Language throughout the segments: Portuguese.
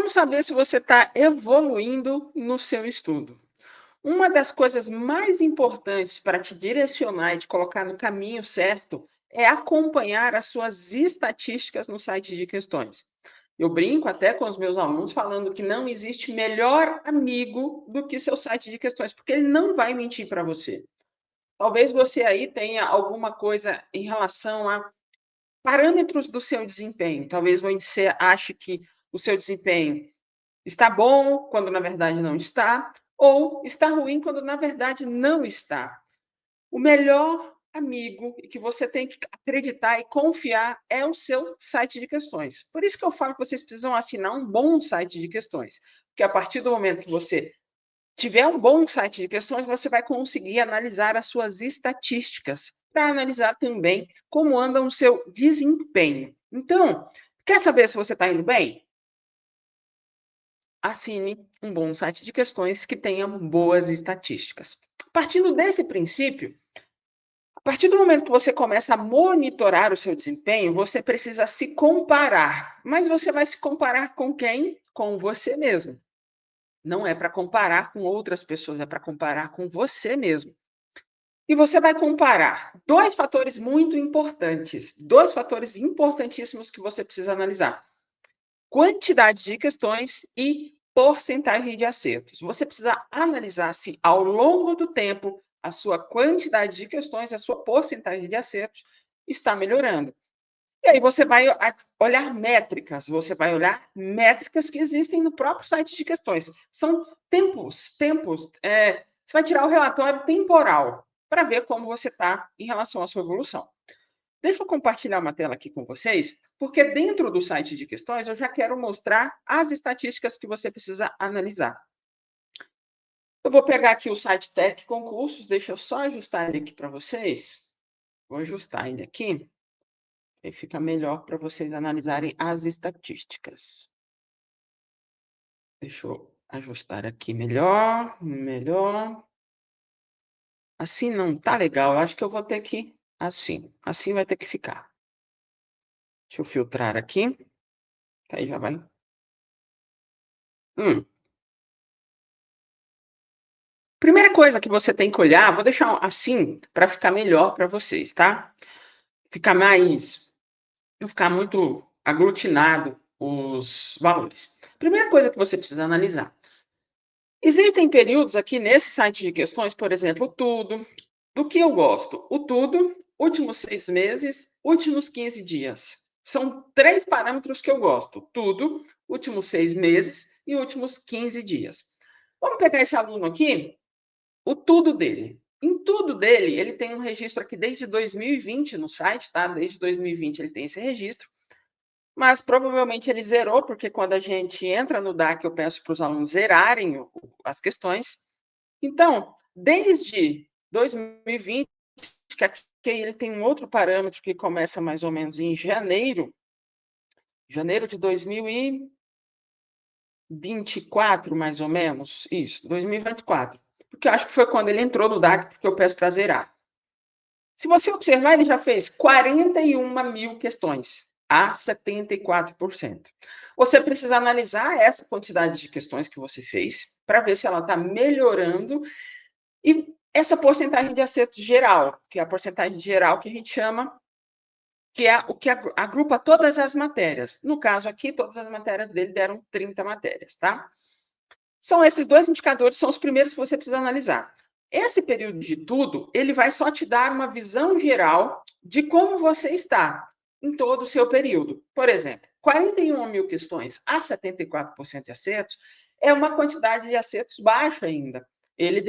Como saber se você está evoluindo no seu estudo? Uma das coisas mais importantes para te direcionar e te colocar no caminho certo é acompanhar as suas estatísticas no site de questões. Eu brinco até com os meus alunos falando que não existe melhor amigo do que seu site de questões, porque ele não vai mentir para você. Talvez você aí tenha alguma coisa em relação a parâmetros do seu desempenho. Talvez você ache que o seu desempenho está bom quando na verdade não está, ou está ruim quando na verdade não está. O melhor amigo e que você tem que acreditar e confiar é o seu site de questões. Por isso que eu falo que vocês precisam assinar um bom site de questões, porque a partir do momento que você tiver um bom site de questões, você vai conseguir analisar as suas estatísticas, para analisar também como anda o seu desempenho. Então, quer saber se você está indo bem? Assine um bom site de questões que tenha boas estatísticas. Partindo desse princípio, a partir do momento que você começa a monitorar o seu desempenho, você precisa se comparar. Mas você vai se comparar com quem? Com você mesmo. Não é para comparar com outras pessoas, é para comparar com você mesmo. E você vai comparar dois fatores muito importantes, dois fatores importantíssimos que você precisa analisar: quantidade de questões e porcentagem de acertos. Você precisa analisar se, ao longo do tempo, a sua quantidade de questões, a sua porcentagem de acertos está melhorando. E aí você vai olhar métricas, você vai olhar métricas que existem no próprio site de questões. São tempos. Você vai tirar o relatório temporal para ver como você está em relação à sua evolução. Deixa eu compartilhar uma tela aqui com vocês, porque dentro do site de questões eu já quero mostrar as estatísticas que você precisa analisar. Eu vou pegar aqui o site Tec Concursos, deixa eu só ajustar ele aqui para vocês. Vou ajustar ele aqui, aí fica melhor para vocês analisarem as estatísticas. Deixa eu ajustar aqui melhor. Assim não tá legal, eu acho que eu vou ter que assim vai ter que ficar. Deixa eu filtrar aqui, que aí já vai. Primeira coisa que você tem que olhar, vou deixar assim para ficar melhor para vocês, tá? Não ficar muito aglutinado os valores. Primeira coisa que você precisa analisar. Existem períodos aqui nesse site de questões, por exemplo, tudo. Do que eu gosto? O tudo, últimos 6 meses, últimos 15 dias. São 3 parâmetros que eu gosto: tudo, últimos 6 meses e últimos 15 dias. Vamos pegar esse aluno aqui, o tudo dele. Em tudo dele, ele tem um registro aqui desde 2020 no site, tá? Desde 2020 ele tem esse registro, mas provavelmente ele zerou, porque quando a gente entra no DAC, eu peço para os alunos zerarem as questões. Então, desde 2020, que aqui ele tem um outro parâmetro que começa mais ou menos em janeiro de 2024, mais ou menos, isso, 2024. Porque eu acho que foi quando ele entrou no DAC, porque eu peço para zerar. Se você observar, ele já fez 41 mil questões, a 74%. Você precisa analisar essa quantidade de questões que você fez, para ver se ela está melhorando, e essa porcentagem de acerto geral, que é a porcentagem geral que a gente chama, que é o que agrupa todas as matérias. No caso aqui, todas as matérias dele deram 30 matérias, tá? São esses dois indicadores, são os primeiros que você precisa analisar. Esse período de tudo, ele vai só te dar uma visão geral de como você está em todo o seu período. Por exemplo, 41 mil questões a 74% de acertos é uma quantidade de acertos baixa ainda. Ele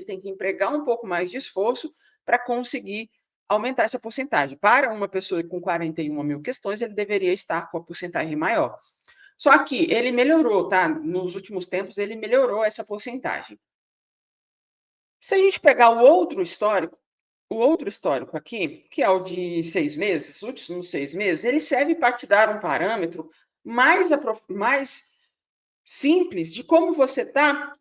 tem que empregar um pouco mais de esforço para conseguir aumentar essa porcentagem. Para uma pessoa com 41 mil questões, ele deveria estar com a porcentagem maior. Só que ele melhorou, tá? Nos últimos tempos, ele melhorou essa porcentagem. Se a gente pegar o outro histórico aqui, que é o de 6 meses, últimos 6 meses, ele serve para te dar um parâmetro mais simples de como você está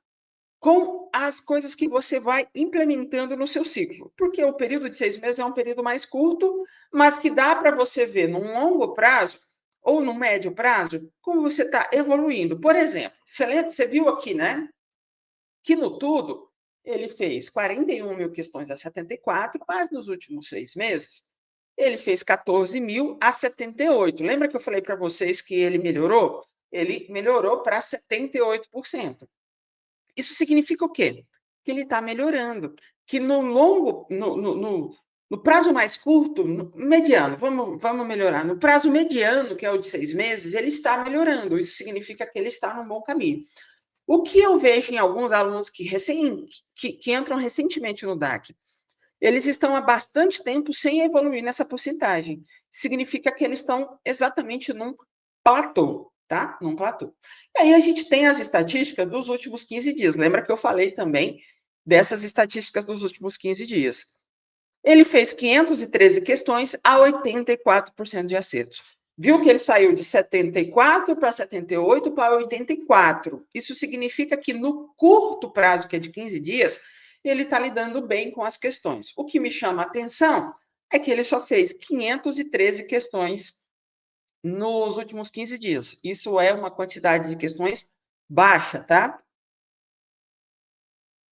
com as coisas que você vai implementando no seu ciclo. Porque o período de 6 meses é um período mais curto, mas que dá para você ver, num longo prazo, ou no médio prazo, como você está evoluindo. Por exemplo, você viu aqui, né, que no tudo ele fez 41 mil questões a 74, mas nos últimos 6 meses ele fez 14 mil a 78. Lembra que eu falei para vocês que ele melhorou? Ele melhorou para 78%. Isso significa o quê? Que ele está melhorando, que no prazo mais curto, mediano, vamos melhorar, no prazo mediano, que é o de 6 meses, ele está melhorando, isso significa que ele está no bom caminho. O que eu vejo em alguns alunos que entram recentemente no DAC, eles estão há bastante tempo sem evoluir nessa porcentagem. Significa que eles estão exatamente num platô, tá? Num platô. E aí a gente tem as estatísticas dos últimos 15 dias. Lembra que eu falei também dessas estatísticas dos últimos 15 dias. Ele fez 513 questões a 84% de acertos. Viu que ele saiu de 74 para 78 para 84. Isso significa que no curto prazo, que é de 15 dias, ele está lidando bem com as questões. O que me chama a atenção é que ele só fez 513 questões nos últimos 15 dias. Isso é uma quantidade de questões baixa, tá?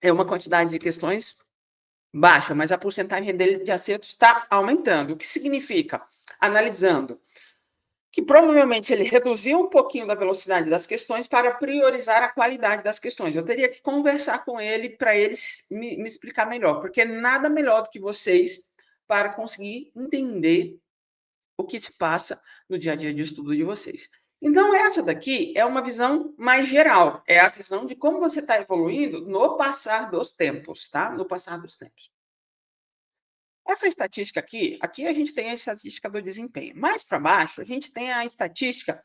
É uma quantidade de questões baixa, mas a porcentagem dele de acertos está aumentando. O que significa? Analisando que provavelmente ele reduziu um pouquinho da velocidade das questões para priorizar a qualidade das questões. Eu teria que conversar com ele para ele me explicar melhor, porque nada melhor do que vocês para conseguir entender o que se passa no dia a dia de estudo de vocês. Então, essa daqui é uma visão mais geral, é a visão de como você está evoluindo no passar dos tempos, tá? No passar dos tempos. Essa estatística aqui a gente tem a estatística do desempenho. Mais para baixo, a gente tem a estatística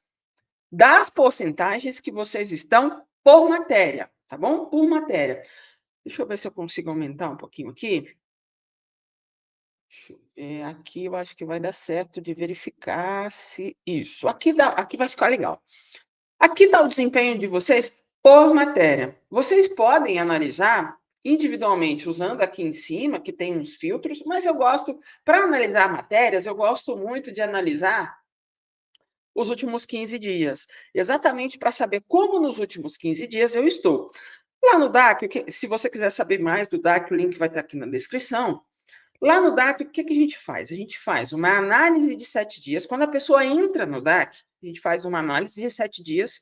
das porcentagens que vocês estão por matéria, tá bom? Por matéria. Deixa eu ver se eu consigo aumentar um pouquinho aqui. Deixa eu ver, aqui eu acho que vai dar certo de verificar se isso. Aqui vai ficar legal. Aqui está o desempenho de vocês por matéria. Vocês podem analisar individualmente, usando aqui em cima, que tem uns filtros, mas eu gosto, para analisar matérias, eu gosto muito de analisar os últimos 15 dias, exatamente para saber como nos últimos 15 dias eu estou. Lá no DAC, se você quiser saber mais do DAC, o link vai estar aqui na descrição. Lá no DAC, o que a gente faz? A gente faz uma análise de 7 dias. Quando a pessoa entra no DAC, a gente faz uma análise de 7 dias.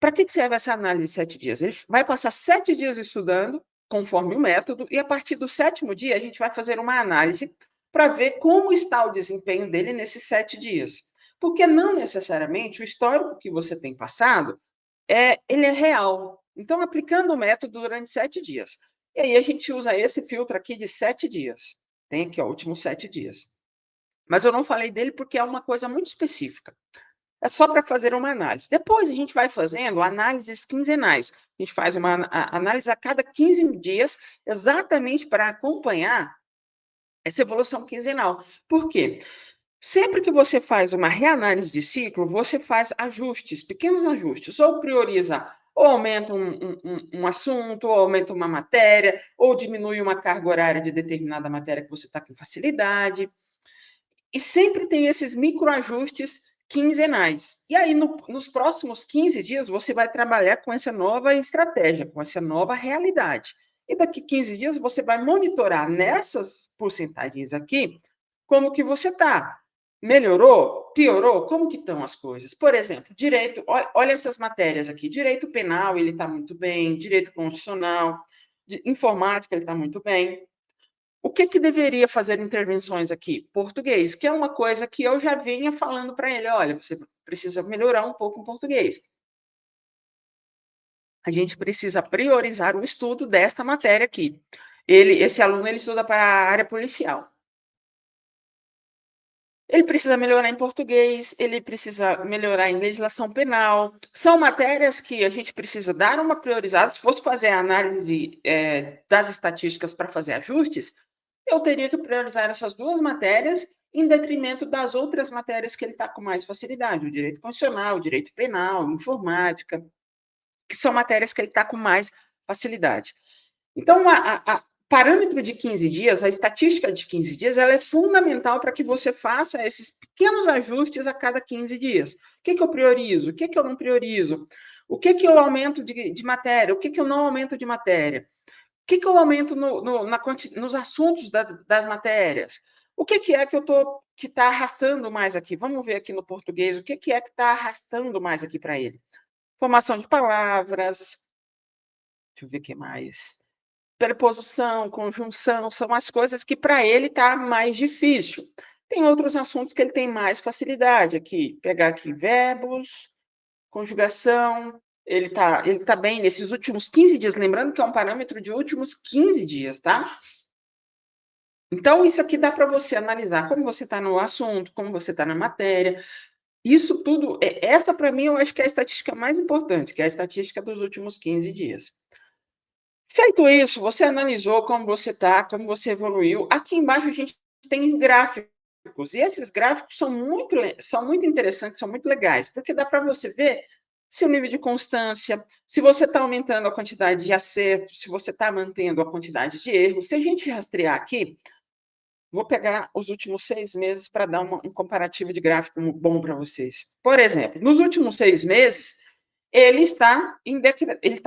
Para que serve essa análise de 7 dias? Ele vai passar 7 dias estudando, conforme o método, e a partir do 7º dia, a gente vai fazer uma análise para ver como está o desempenho dele nesses 7 dias. Porque não necessariamente o histórico que você tem passado ele é real. Então, aplicando o método durante 7 dias. E aí a gente usa esse filtro aqui de 7 dias. Tem aqui, ó, últimos 7 dias. Mas eu não falei dele porque é uma coisa muito específica. É só para fazer uma análise. Depois a gente vai fazendo análises quinzenais. A gente faz uma análise a cada 15 dias, exatamente para acompanhar essa evolução quinzenal. Por quê? Sempre que você faz uma reanálise de ciclo, você faz ajustes, pequenos ajustes, ou prioriza, ou aumenta um assunto, ou aumenta uma matéria, ou diminui uma carga horária de determinada matéria que você está com facilidade. E sempre tem esses microajustes quinzenais. E aí, nos próximos 15 dias, você vai trabalhar com essa nova estratégia, com essa nova realidade. E daqui 15 dias, você vai monitorar nessas porcentagens aqui, como que você está. Melhorou? Piorou? Como que estão as coisas? Por exemplo, direito, olha essas matérias aqui. Direito penal, ele está muito bem. Direito constitucional. Informática, ele está muito bem. O que deveria fazer intervenções aqui? Português, que é uma coisa que eu já vinha falando para ele, olha, você precisa melhorar um pouco o português. A gente precisa priorizar o estudo desta matéria aqui. Esse aluno, ele estuda para a área policial. Ele precisa melhorar em português, ele precisa melhorar em legislação penal. São matérias que a gente precisa dar uma priorizada. Se fosse fazer a análise das estatísticas para fazer ajustes, eu teria que priorizar essas duas matérias em detrimento das outras matérias que ele está com mais facilidade, o direito constitucional, o direito penal, informática, que são matérias que ele está com mais facilidade. Então, parâmetro de 15 dias, a estatística de 15 dias, ela é fundamental para que você faça esses pequenos ajustes a cada 15 dias. O que eu priorizo? O que eu não priorizo? O que eu aumento de matéria? O que eu não aumento de matéria? O que eu aumento nos assuntos das matérias? O que é que eu estou que está arrastando mais aqui? Vamos ver aqui no português o que é que está arrastando mais aqui para ele. Formação de palavras. Deixa eu ver o que mais. Preposição, conjunção, são as coisas que para ele está mais difícil. Tem outros assuntos que ele tem mais facilidade aqui. Pegar aqui verbos, conjugação. Ele tá bem nesses últimos 15 dias. Lembrando que é um parâmetro de últimos 15 dias, tá? Então, isso aqui dá para você analisar como você está no assunto, como você está na matéria. Isso tudo, essa para mim, eu acho que é a estatística mais importante, que é a estatística dos últimos 15 dias. Feito isso, você analisou como você está, como você evoluiu. Aqui embaixo a gente tem gráficos, e esses gráficos são muito interessantes, são muito legais, porque dá para você ver seu nível de constância, se você está aumentando a quantidade de acertos, se você está mantendo a quantidade de erros. Se a gente rastrear aqui, vou pegar os últimos 6 meses para dar um comparativo de gráfico bom para vocês. Por exemplo, nos últimos 6 meses, ele está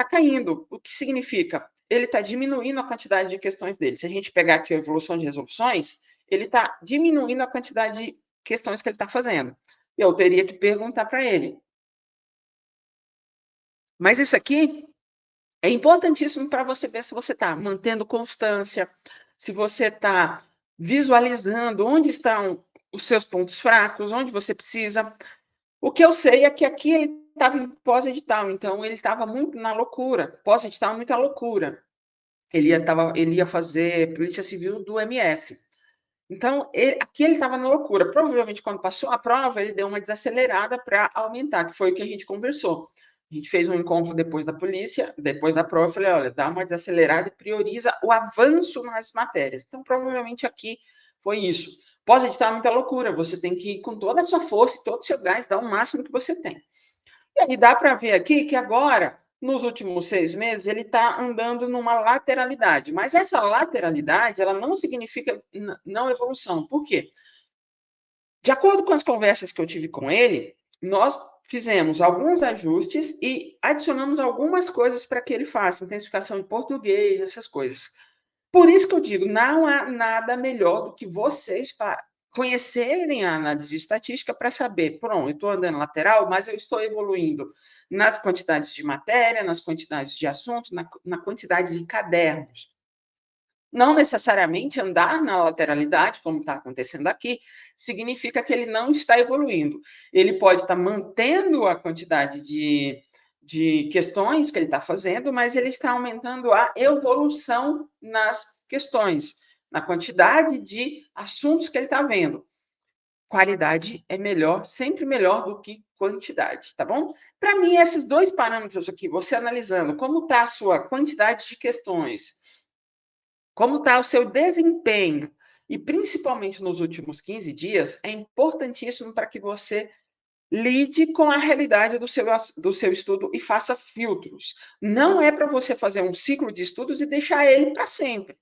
caindo. O que significa? Ele está diminuindo a quantidade de questões dele. Se a gente pegar aqui a evolução de resoluções, ele está diminuindo a quantidade de questões que ele está fazendo. Eu teria que perguntar para ele. Mas isso aqui é importantíssimo para você ver se você está mantendo constância, se você está visualizando onde estão os seus pontos fracos, onde você precisa. O que eu sei é que aqui ele estava em pós-edital, então ele estava muito na loucura. Pós-edital, muita loucura. Ele ia fazer Polícia Civil do MS. Então, aqui ele estava na loucura. Provavelmente, quando passou a prova, ele deu uma desacelerada para aumentar, que foi o que a gente conversou. A gente fez um encontro depois da polícia, depois da prova, eu falei, olha, dá uma desacelerada e prioriza o avanço nas matérias. Então, provavelmente aqui foi isso. Pós-edital é muita loucura, você tem que ir com toda a sua força e todo o seu gás, dar o máximo que você tem. E aí dá para ver aqui que agora, nos últimos 6 meses, ele está andando numa lateralidade. Mas essa lateralidade, ela não significa não evolução. Por quê? De acordo com as conversas que eu tive com ele, nós fizemos alguns ajustes e adicionamos algumas coisas para que ele faça, intensificação de português, essas coisas. Por isso que eu digo, não há nada melhor do que vocês para conhecerem a análise de estatística para saber, pronto, eu estou andando lateral, mas eu estou evoluindo nas quantidades de matéria, nas quantidades de assunto, na quantidade de cadernos. Não necessariamente andar na lateralidade, como está acontecendo aqui, significa que ele não está evoluindo. Ele pode estar mantendo a quantidade de questões que ele está fazendo, mas ele está aumentando a evolução nas questões, na quantidade de assuntos que ele está vendo. Qualidade é melhor, sempre melhor do que quantidade, tá bom? Para mim, esses dois parâmetros aqui, você analisando como está a sua quantidade de questões, como está o seu desempenho, e principalmente nos últimos 15 dias, é importantíssimo para que você lide com a realidade do seu estudo e faça filtros. Não é para você fazer um ciclo de estudos e deixar ele para sempre.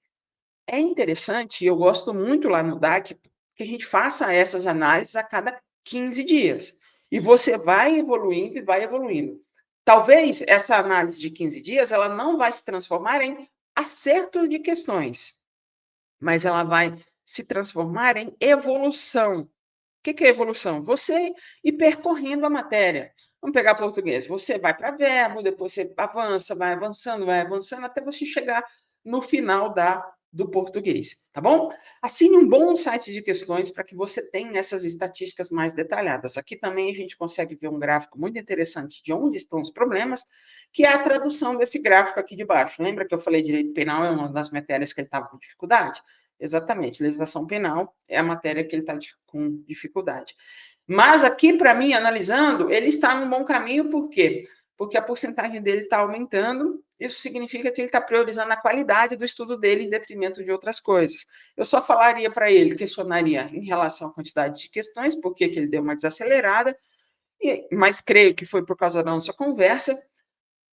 É interessante, e eu gosto muito lá no DAC, que a gente faça essas análises a cada 15 dias. E você vai evoluindo e vai evoluindo. Talvez essa análise de 15 dias ela não vai se transformar em acertos de questões, mas ela vai se transformar em evolução. O que é evolução? Você ir percorrendo a matéria. Vamos pegar português. Você vai para verbo, depois você avança, vai avançando, até você chegar no final do português, tá bom? Assine um bom site de questões para que você tenha essas estatísticas mais detalhadas. Aqui também a gente consegue ver um gráfico muito interessante de onde estão os problemas, que é a tradução desse gráfico aqui de baixo. Lembra que eu falei direito penal é uma das matérias que ele estava com dificuldade? Exatamente, legislação penal é a matéria que ele está com dificuldade. Mas aqui, para mim, analisando, ele está num bom caminho, por quê? Porque a porcentagem dele está aumentando, isso significa que ele está priorizando a qualidade do estudo dele em detrimento de outras coisas. Eu só falaria para ele, questionaria em relação à quantidade de questões, por que ele deu uma desacelerada, mas creio que foi por causa da nossa conversa,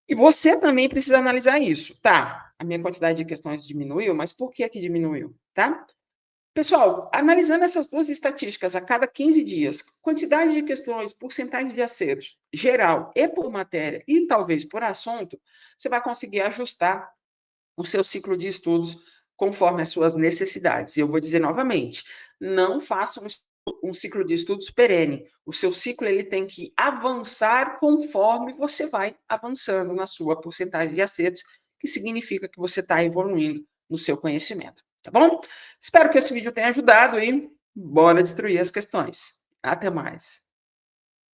E você também precisa analisar isso. Tá, a minha quantidade de questões diminuiu, mas por que que diminuiu, tá? Pessoal, analisando essas duas estatísticas a cada 15 dias, quantidade de questões, porcentagem de acertos, geral e por matéria, e talvez por assunto, você vai conseguir ajustar o seu ciclo de estudos conforme as suas necessidades. E eu vou dizer novamente, não faça um ciclo de estudos perene. O seu ciclo ele tem que avançar conforme você vai avançando na sua porcentagem de acertos, que significa que você está evoluindo no seu conhecimento. Tá bom? Espero que esse vídeo tenha ajudado e bora destruir as questões. Até mais.